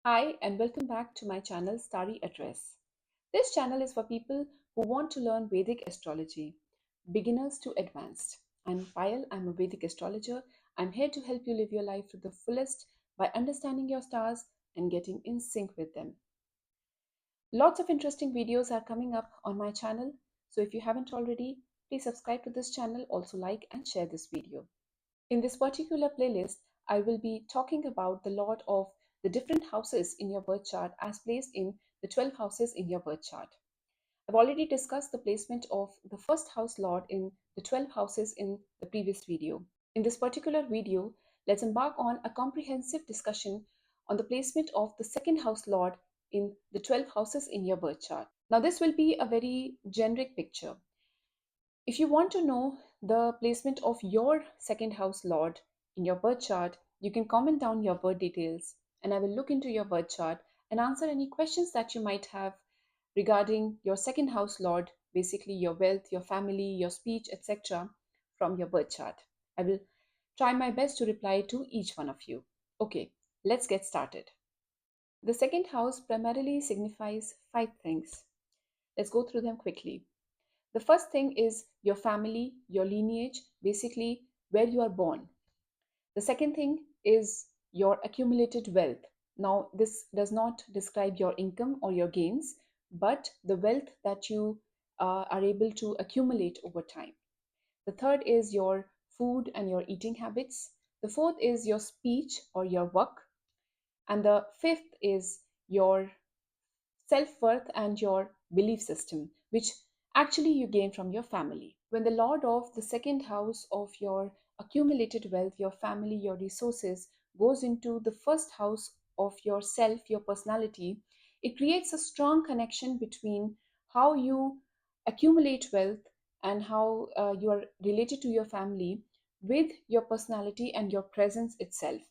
Hi, and welcome back to my channel Starry Address. This channel is for people who want to learn Vedic astrology, beginners to advanced. And while I'm a Vedic astrologer, I'm here to help you live your life to the fullest by understanding your stars and getting in sync with them. Lots of interesting videos are coming up on my channel, so if you haven't already, please subscribe to this channel, also like and share this video. In this particular playlist, I will be talking about the lot of the different houses in your birth chart as placed in the 12 houses in your birth chart. I've already discussed the placement of the first house lord in the 12 houses in the previous video. In this particular video, let's embark on a comprehensive discussion on the placement of the second house lord in the 12 houses in your birth chart. Now, this will be a very generic picture. If you want to know the placement of your second house lord in your birth chart, you can comment down your birth details and I will look into your birth chart and answer any questions that you might have regarding your second house lord, basically your wealth, your family, your speech, etc. from your birth chart. I will try my best to reply to each one of you. Okay, let's get started. The second house primarily signifies five things. Let's go through them quickly. The first thing is your family, your lineage, basically where you are born. The second thing is your accumulated wealth. Now, this does not describe your income or your gains, but the wealth that you are able to accumulate over time. The third is your food and your eating habits. The fourth is your speech or your work. And the fifth is your self worth and your belief system, which actually you gain from your family. When the Lord of the second house of your accumulated wealth, your family, your resources goes into the first house of yourself, your personality, it creates a strong connection between how you accumulate wealth and how you are related to your family with your personality and your presence itself.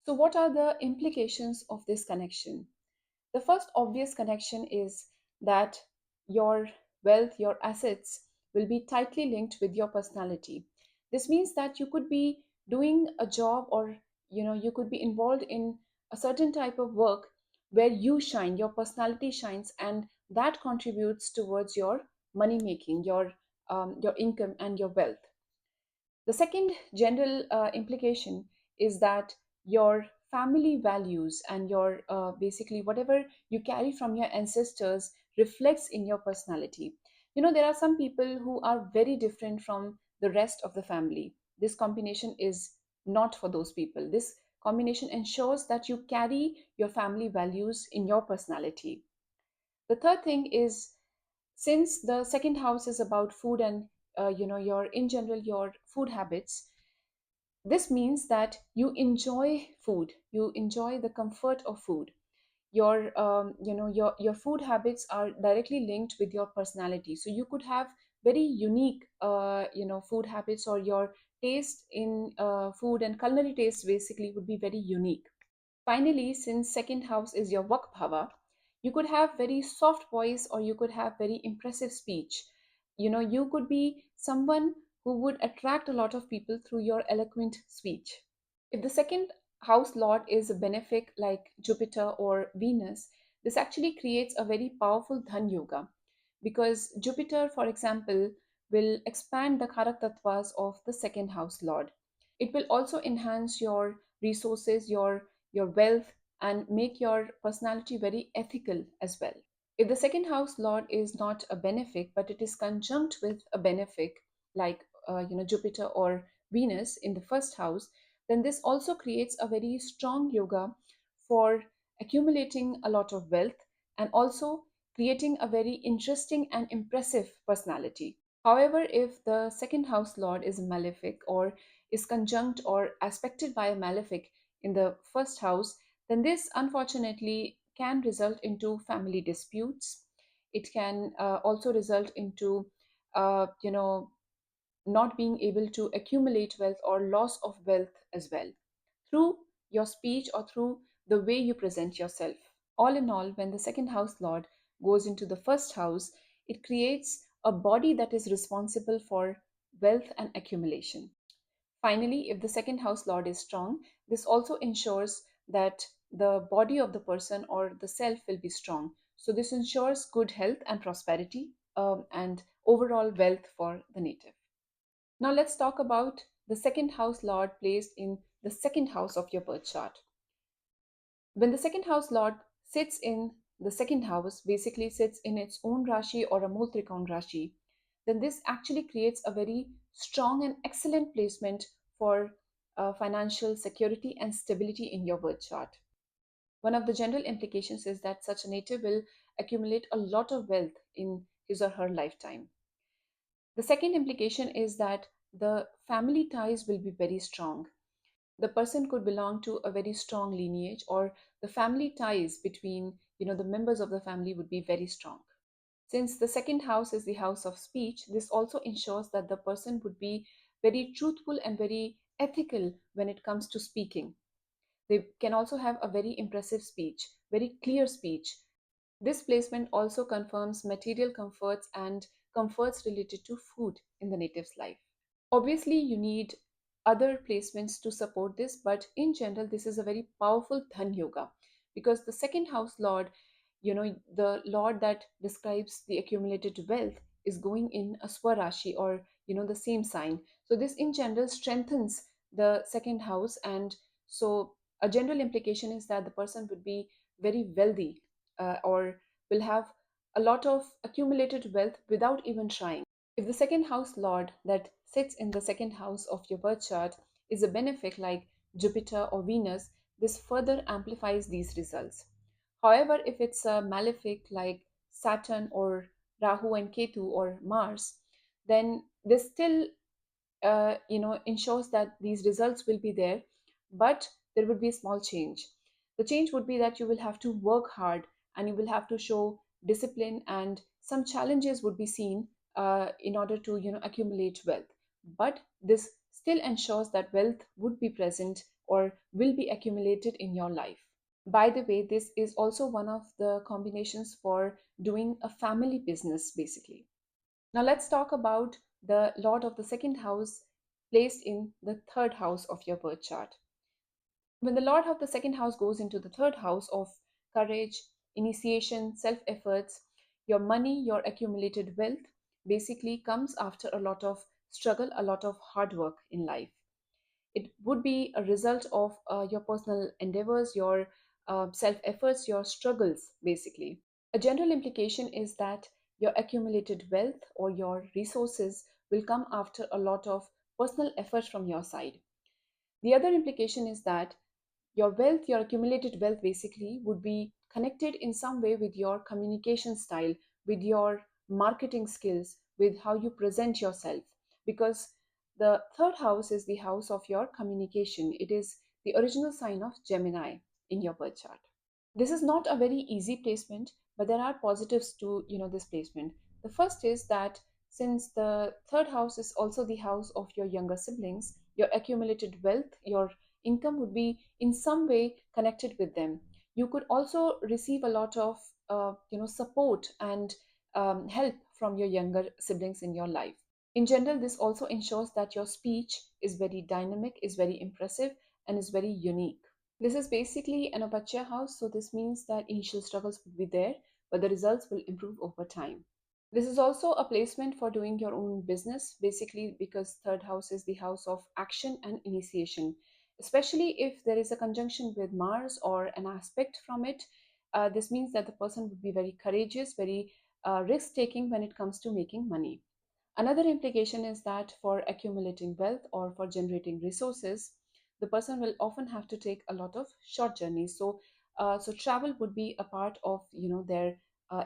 So, what are the implications of this connection? The first obvious connection is that your wealth, your assets will be tightly linked with your personality. This means that you could be doing a job or you could be involved in a certain type of work where you shine, your personality shines, and that contributes towards your money making, your income and your wealth. The second general implication is that your family values and your basically whatever you carry from your ancestors reflects in your personality. There are some people who are very different from the rest of the family. This combination is not for those people. This combination ensures that you carry your family values in your personality. The third thing is, since the second house is about food and your in general your food habits, this means that you enjoy food, you enjoy the comfort of food. Your food habits are directly linked with your personality, so you could have very unique food habits, or your taste in food and culinary taste basically would be very unique. Finally, since second house is your work bhava, you could have very soft voice or you could have very impressive speech. You could be someone who would attract a lot of people through your eloquent speech. If the second house lord is a benefic like Jupiter or Venus, this actually creates a very powerful dhan yoga, because Jupiter, for example, will expand the karak tattvas of the second house lord. It will also enhance your resources, your wealth, and make your personality very ethical as well. If the second house lord is not a benefic, but it is conjunct with a benefic like Jupiter or Venus in the first house, then this also creates a very strong yoga for accumulating a lot of wealth and also creating a very interesting and impressive personality. However, if the second house lord is malefic or is conjunct or aspected by a malefic in the first house, then this unfortunately can result into family disputes. It can also result into not being able to accumulate wealth or loss of wealth as well through your speech or through the way you present yourself. All in all, when the second house lord goes into the first house, it creates a body that is responsible for wealth and accumulation. Finally, if the second house lord is strong, this also ensures that the body of the person or the self will be strong. So this ensures good health and prosperity, and overall wealth for the native. Now let's talk about the second house lord placed in the second house of your birth chart. When the second house lord sits in the second house, basically sits in its own Rashi or a Multrikon Rashi, then this actually creates a very strong and excellent placement for financial security and stability in your birth chart. One of the general implications is that such a native will accumulate a lot of wealth in his or her lifetime. The second implication is that the family ties will be very strong. The person could belong to a very strong lineage, or the family ties between the members of the family would be very strong. Since the second house is the house of speech, this also ensures that the person would be very truthful and very ethical when it comes to speaking. They can also have a very impressive speech, very clear speech. This placement also confirms material comforts and comforts related to food in the native's life. Obviously, you need other placements to support this, but in general, this is a very powerful Dhan Yoga, because the second house lord, the lord that describes the accumulated wealth, is going in a Swarashi, or the same sign. So this in general strengthens the second house, and so a general implication is that the person would be very wealthy, or will have a lot of accumulated wealth without even trying. If the second house lord that sits in the second house of your birth chart is a benefic like Jupiter or Venus, this further amplifies these results. However, if it's a malefic like Saturn or Rahu and Ketu or Mars, then this still ensures that these results will be there, but there would be a small change. The change would be that you will have to work hard, and you will have to show discipline, and some challenges would be seen in order to accumulate wealth. But this still ensures that wealth would be present or will be accumulated in your life. By the way, this is also one of the combinations for doing a family business, basically. Now let's talk about the Lord of the second house placed in the third house of your birth chart. When the Lord of the second house goes into the third house of courage, initiation, self efforts, your money, your accumulated wealth basically comes after a lot of struggle, a lot of hard work in life. It would be a result of your personal endeavors, your self efforts, your struggles, basically. A general implication is that your accumulated wealth or your resources will come after a lot of personal effort from your side. The other implication is that your wealth, your accumulated wealth basically would be connected in some way with your communication style, with your marketing skills, with how you present yourself. Because the third house is the house of your communication. It is the original sign of Gemini in your birth chart. This is not a very easy placement, but there are positives to this placement. The first is that since the third house is also the house of your younger siblings, your accumulated wealth, your income would be in some way connected with them. You could also receive a lot of support and help from your younger siblings in your life. In general, this also ensures that your speech is very dynamic, is very impressive, and is very unique. This is basically an Apache house, so this means that initial struggles will be there, but the results will improve over time. This is also a placement for doing your own business, basically because third house is the house of action and initiation. Especially if there is a conjunction with Mars or an aspect from it, this means that the person would be very courageous, very risk taking when it comes to making money. Another implication is that for accumulating wealth or for generating resources, the person will often have to take a lot of short journeys. So travel would be a part of their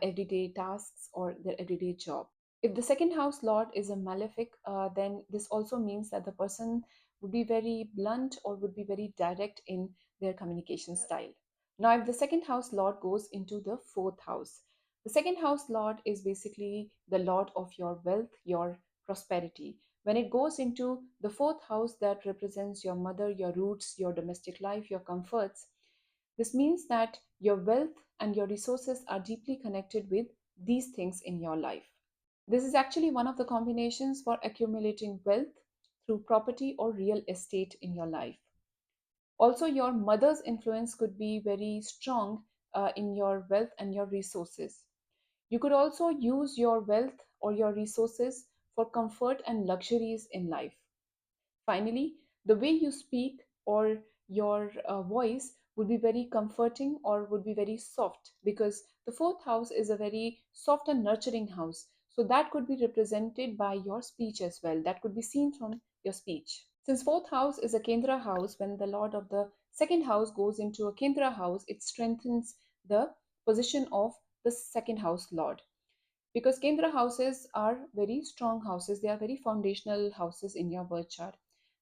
everyday tasks or their everyday job. If the second house lord is a malefic, then this also means that the person would be very blunt or would be very direct in their communication style. Now, if the second house lord goes into the fourth house, the second house lord is basically the lord of your wealth, your prosperity. When it goes into the fourth house that represents your mother, your roots, your domestic life, your comforts, this means that your wealth and your resources are deeply connected with these things in your life. This is actually one of the combinations for accumulating wealth through property or real estate in your life. Also, your mother's influence could be very strong in your wealth and your resources. You could also use your wealth or your resources for comfort and luxuries in life. Finally, the way you speak or your voice would be very comforting or would be very soft, because the fourth house is a very soft and nurturing house. So that could be represented by your speech as well. That could be seen from your speech. Since fourth house is a Kendra house, when the lord of the second house goes into a Kendra house, it strengthens the position of the second house lord, because Kendra houses are very strong houses. They are very foundational houses in your birth chart.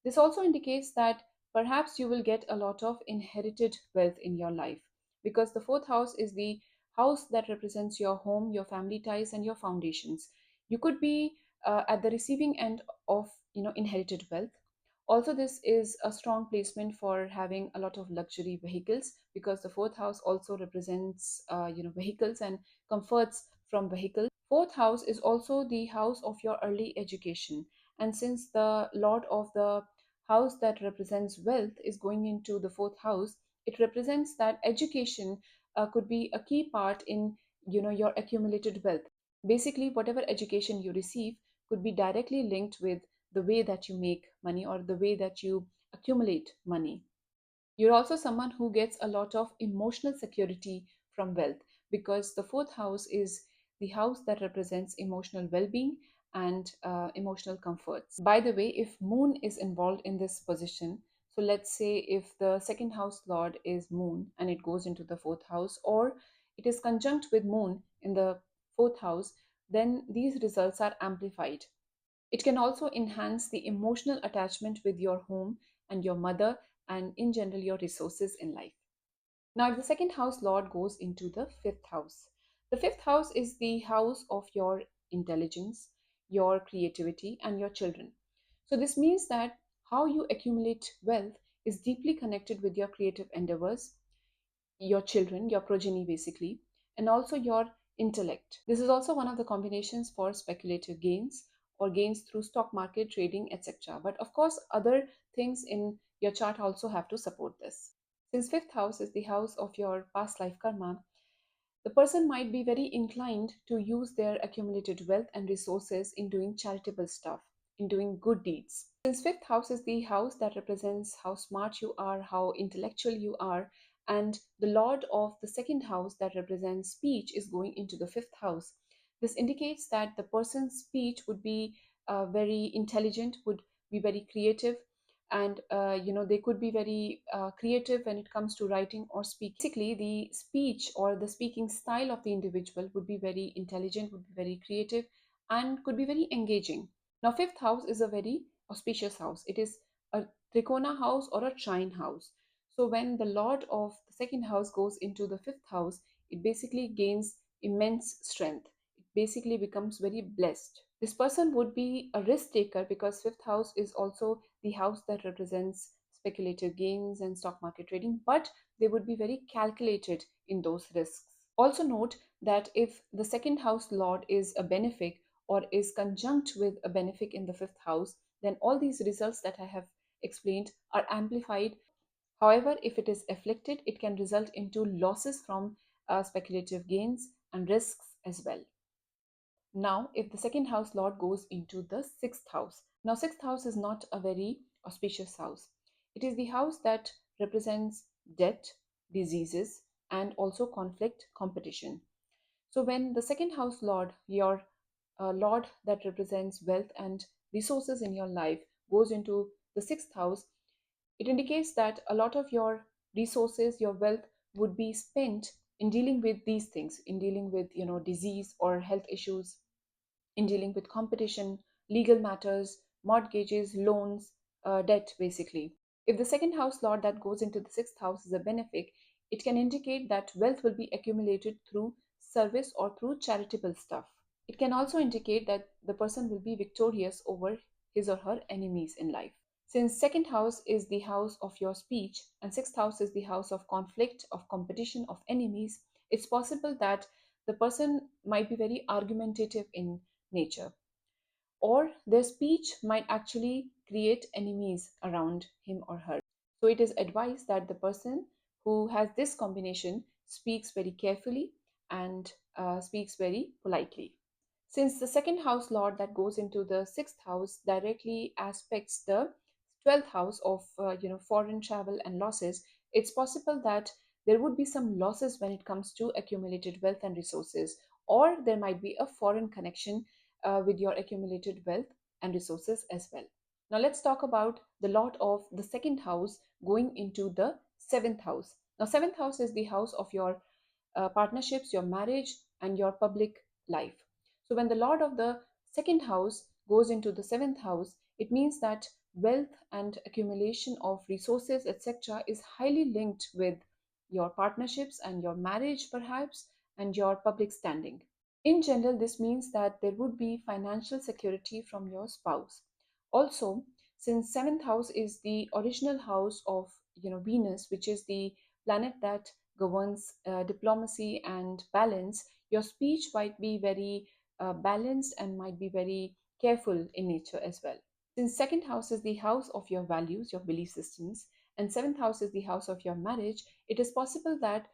This also indicates that perhaps you will get a lot of inherited wealth in your life, because the fourth house is the house that represents your home, your family ties, and your foundations. You could be at the receiving end of inherited wealth. Also, this is a strong placement for having a lot of luxury vehicles, because the fourth house also represents vehicles and comforts from vehicles. Fourth house is also the house of your early education. And since the lord of the house that represents wealth is going into the fourth house, it represents that education could be a key part in your accumulated wealth. Basically, whatever education you receive could be directly linked with the way that you make money or the way that you accumulate money. You're also someone who gets a lot of emotional security from wealth, because the fourth house is the house that represents emotional well being and emotional comforts. By the way, if Moon is involved in this position, so let's say if the second house lord is Moon and it goes into the fourth house, or it is conjunct with Moon in the fourth house, then these results are amplified. It can also enhance the emotional attachment with your home and your mother, and in general your resources in life. Now, if the second house lord goes into the fifth house, the fifth house is the house of your intelligence, your creativity, and your children. So, this means that how you accumulate wealth is deeply connected with your creative endeavors, your children, your progeny basically, and also your intellect. This is also one of the combinations for speculative gains or gains through stock market trading, etc. But of course, other things in your chart also have to support this. Since fifth house is the house of your past life karma, the person might be very inclined to use their accumulated wealth and resources in doing charitable stuff, in doing good deeds. Since fifth house is the house that represents how smart you are, how intellectual you are, and the lord of the second house that represents speech is going into the fifth house, this indicates that the person's speech would be very intelligent, would be very creative, and they could be very creative when it comes to writing or speaking. Basically, the speech or the speaking style of the individual would be very intelligent, would be very creative, and could be very engaging. Now, fifth house is a very auspicious house. It is a trikona house or a trine house. So when the lord of the second house goes into the fifth house, it basically gains immense strength. It basically becomes very blessed. This person would be a risk taker, because fifth house is also the house that represents speculative gains and stock market trading, but they would be very calculated in those risks. Also note that if the second house lord is a benefic or is conjunct with a benefic in the fifth house, then all these results that I have explained are amplified. However, if it is afflicted, it can result into losses from speculative gains and risks as well. Now, if the second house lord goes into the sixth house, now sixth house is not a very auspicious house. It is the house that represents debt, diseases, and also conflict, competition. So when the second house lord, your lord that represents wealth and resources in your life, goes into the sixth house, it indicates that a lot of your resources, your wealth would be spent in dealing with these things, in dealing with disease or health issues, in dealing with competition, legal matters, mortgages, loans, debt, basically. If the second house lord that goes into the sixth house is a benefic, it can indicate that wealth will be accumulated through service or through charitable stuff. It can also indicate that the person will be victorious over his or her enemies in life. Since second house is the house of your speech and sixth house is the house of conflict, of competition, of enemies, it's possible that the person might be very argumentative in nature, or their speech might actually create enemies around him or her. So it is advised that the person who has this combination speaks very carefully and speaks very politely. Since the second house lord that goes into the sixth house directly aspects the 12th house of foreign travel and losses, it's possible that there would be some losses when it comes to accumulated wealth and resources, or there might be a foreign connection with your accumulated wealth and resources as well. Now let's talk about the lord of the second house going into the seventh house. Now seventh house is the house of your partnerships, your marriage, and your public life. So when the lord of the second house goes into the seventh house, it means that wealth and accumulation of resources, etc., is highly linked with your partnerships and your marriage, perhaps, and your public standing. In general, this means that there would be financial security from your spouse. Also, since seventh house is the original house of Venus, which is the planet that governs diplomacy and balance, your speech might be very balanced and might be very careful in nature as well. Since second house is the house of your values, your belief systems, and seventh house is the house of your marriage, it is possible that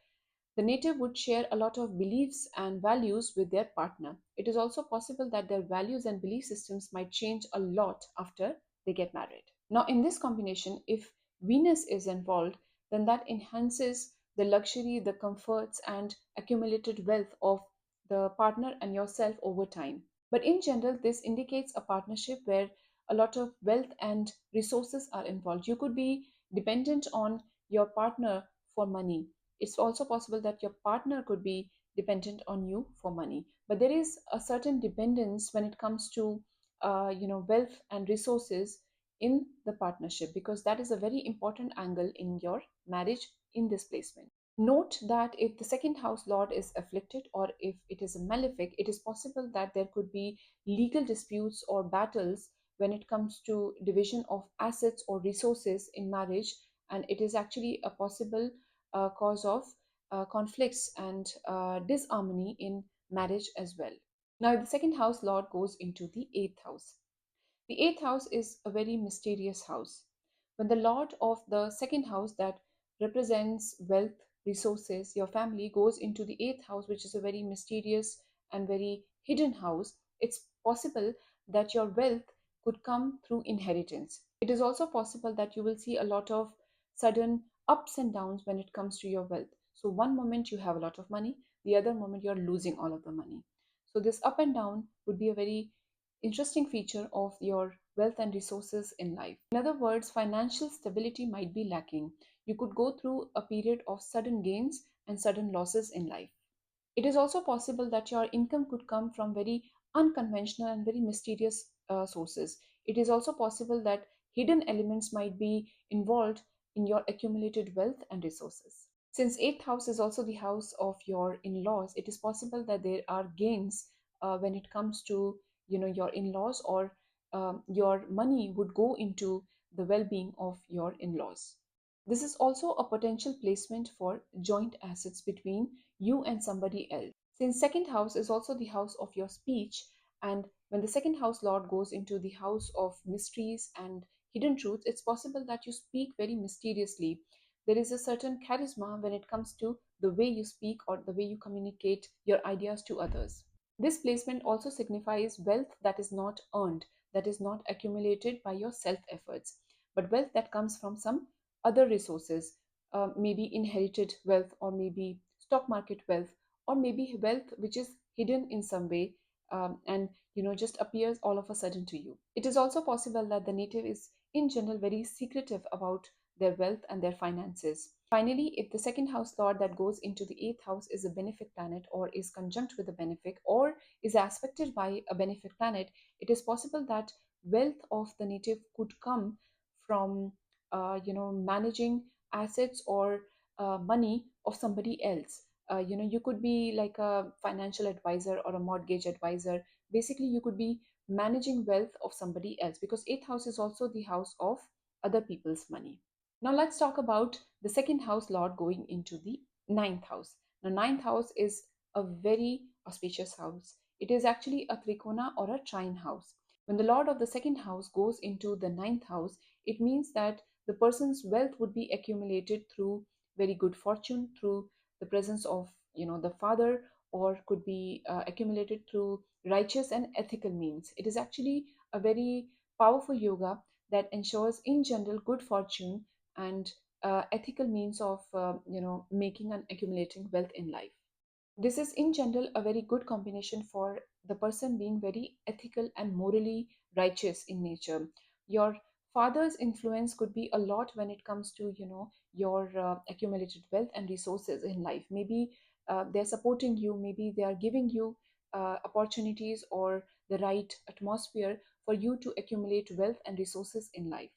the native would share a lot of beliefs and values with their partner. It is also possible that their values and belief systems might change a lot after they get married. Now, in this combination, if Venus is involved, then that enhances the luxury, the comforts, and accumulated wealth of the partner and yourself over time. But in general, this indicates a partnership where a lot of wealth and resources are involved. You could be dependent on your partner for money. It's also possible that your partner could be dependent on you for money. But there is a certain dependence when it comes to wealth and resources in the partnership, because that is a very important angle in your marriage in this placement. Note that if the second house lord is afflicted or if it is a malefic, it is possible that there could be legal disputes or battles when it comes to division of assets or resources in marriage, and it is actually a possible cause of conflicts and disharmony in marriage as well. Now, the second house lord goes into the eighth house. The eighth house is a very mysterious house. When the lord of the second house that represents wealth, resources, your family goes into the eighth house, which is a very mysterious and very hidden house, it's possible that your wealth could come through inheritance. It is also possible that you will see a lot of sudden ups and downs when it comes to your wealth. So, one moment you have a lot of money, the other moment you're losing all of the money. So, this up and down would be a very interesting feature of your wealth and resources in life. In other words, financial stability might be lacking. You could go through a period of sudden gains and sudden losses in life. It is also possible that your income could come from very unconventional and very mysterious sources. It is also possible that hidden elements might be involved in your accumulated wealth and resources. Since eighth house is also the house of your in-laws, it is possible that there are gains when it comes to your in-laws, or your money would go into the well-being of your in-laws. This is also a potential placement for joint assets between you and somebody else. Since second house is also the house of your speech, and when the second house lord goes into the house of mysteries and hidden truths, it's possible that you speak very mysteriously. There is a certain charisma when it comes to the way you speak or the way you communicate your ideas to others. This placement also signifies wealth that is not earned, that is not accumulated by your self efforts, but wealth that comes from some other resources, maybe inherited wealth, or maybe stock market wealth, or maybe wealth which is hidden in some way, and just appears all of a sudden to you. It is also possible that the native is in general very secretive about their wealth and their finances. Finally, if the second house lord that goes into the eighth house is a benefic planet, or is conjunct with a benefic, or is aspected by a benefic planet, it is possible that wealth of the native could come from managing assets or money of somebody else. You could be like a financial advisor or a mortgage advisor. Basically, you could be managing wealth of somebody else, because eighth house is also the house of other people's money. Now let's talk about the second house lord going into the ninth house. Now, ninth house is a very auspicious house. It is actually a trikona or a trine house. When the lord of the second house goes into the ninth house, it means that the person's wealth would be accumulated through very good fortune, through the presence of the father, or could be accumulated through righteous and ethical means. It is actually a very powerful yoga that ensures in general good fortune and ethical means of making and accumulating wealth in life. This is in general a very good combination for the person being very ethical and morally righteous in nature. Your father's influence could be a lot when it comes to your accumulated wealth and resources in life. Maybe they're supporting you, maybe they are giving you opportunities or the right atmosphere for you to accumulate wealth and resources in life.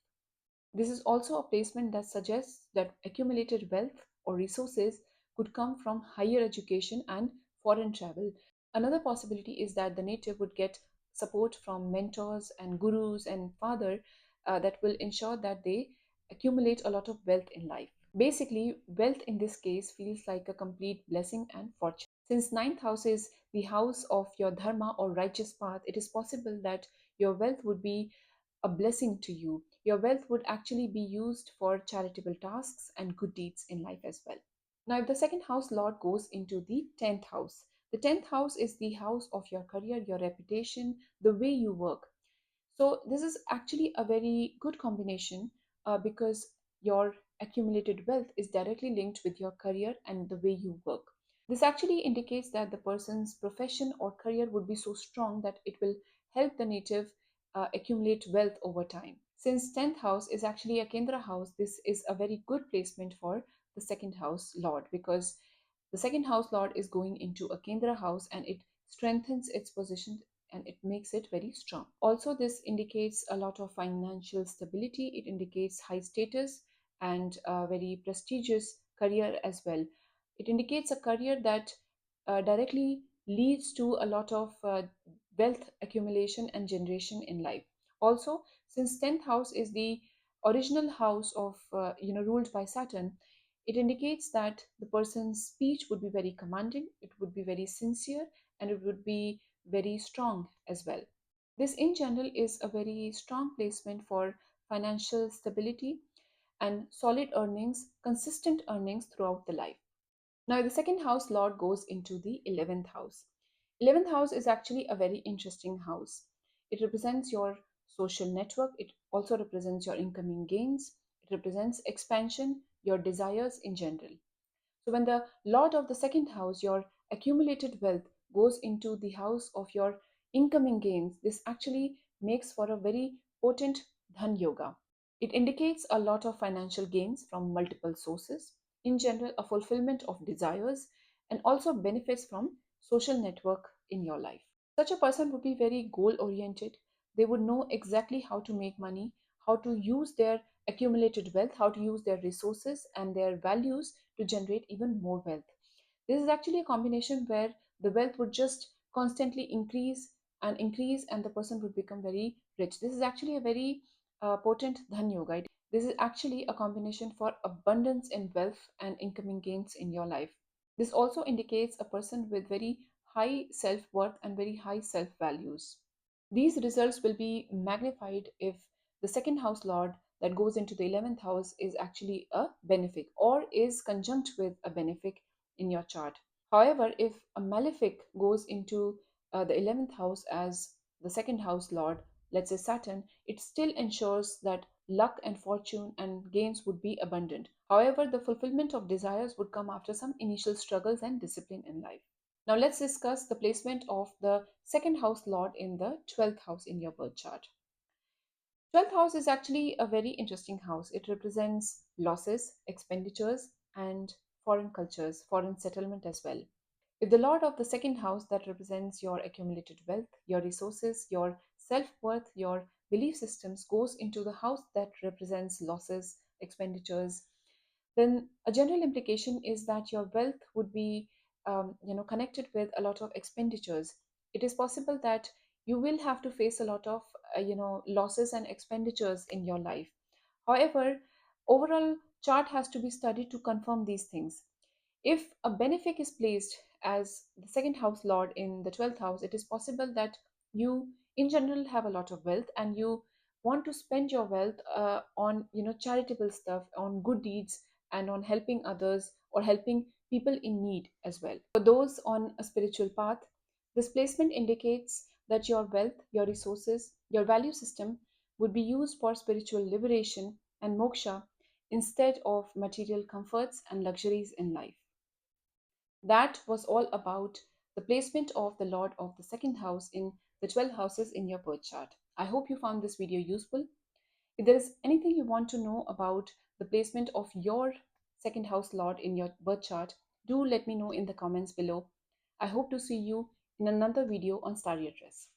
This is also a placement that suggests that accumulated wealth or resources could come from higher education and foreign travel. Another possibility is that the native would get support from mentors and gurus and father that will ensure that they accumulate a lot of wealth in life. Basically, wealth in this case feels like a complete blessing and fortune. Since ninth house is the house of your dharma or righteous path, it is possible that your wealth would be a blessing to you. Your wealth would actually be used for charitable tasks and good deeds in life as well. Now, if the second house lord goes into the 10th house, the 10th house is the house of your career, your reputation, the way you work. So, this is actually a very good combination because your accumulated wealth is directly linked with your career and the way you work. This actually indicates that the person's profession or career would be so strong that it will help the native accumulate wealth over time. Since 10th house is actually a Kendra house, this is a very good placement for the second house lord because the second house lord is going into a Kendra house and it strengthens its position and it makes it very strong. Also, this indicates a lot of financial stability, it indicates high status and a very prestigious career as well. It indicates a career that directly leads to a lot of wealth accumulation and generation in life. Also, since 10th house is the original house of ruled by Saturn, it indicates that the person's speech would be very commanding, it would be very sincere, and it would be very strong as well. This in general is a very strong placement for financial stability and solid earnings, consistent earnings throughout the life. Now, the second house lord goes into the 11th house. 11th house is actually a very interesting house. It represents your social network, it also represents your incoming gains, it represents expansion, your desires in general. So, when the lord of the second house, your accumulated wealth, goes into the house of your incoming gains, this actually makes for a very potent dhan yoga. It indicates a lot of financial gains from multiple sources, in general, a fulfillment of desires, and also benefits from social network in your life. Such a person would be very goal oriented. They would know exactly how to make money, how to use their accumulated wealth, how to use their resources and their values to generate even more wealth. This is actually a combination where the wealth would just constantly increase, and the person would become very rich. This is actually a very potent dhan yoga. This is actually a combination for abundance in wealth and incoming gains in your life. This also indicates a person with very high self worth and very high self values. These results will be magnified if the second house lord that goes into the 11th house is actually a benefic or is conjunct with a benefic in your chart. However, if a malefic goes into the 11th house as the second house lord, let's say Saturn, it still ensures that luck and fortune and gains would be abundant. However, the fulfillment of desires would come after some initial struggles and discipline in life. Now, let's discuss the placement of the second house lord in the 12th house in your birth chart. 12th house is actually a very interesting house. It represents losses, expenditures, and foreign cultures, foreign settlement as well. If the lord of the second house that represents your accumulated wealth, your resources, your self worth, your belief systems goes into the house that represents losses, expenditures, then a general implication is that your wealth would be connected with a lot of expenditures. It is possible that you will have to face a lot of losses and expenditures in your life. However, overall chart has to be studied to confirm these things. If a benefic is placed as the second house lord in the 12th house, it is possible that you in general have a lot of wealth and you want to spend your wealth on charitable stuff, on good deeds, and on helping others or helping people in need as well. For those on a spiritual path, this placement indicates that your wealth, your resources, your value system would be used for spiritual liberation and moksha instead of material comforts and luxuries in life. That was all about the placement of the Lord of the second house in the 12 houses in your birth chart. I hope you found this video useful. If there is anything you want to know about the placement of your second house Lord in your birth chart, do let me know in the comments below. I hope to see you in another video on Starry Address.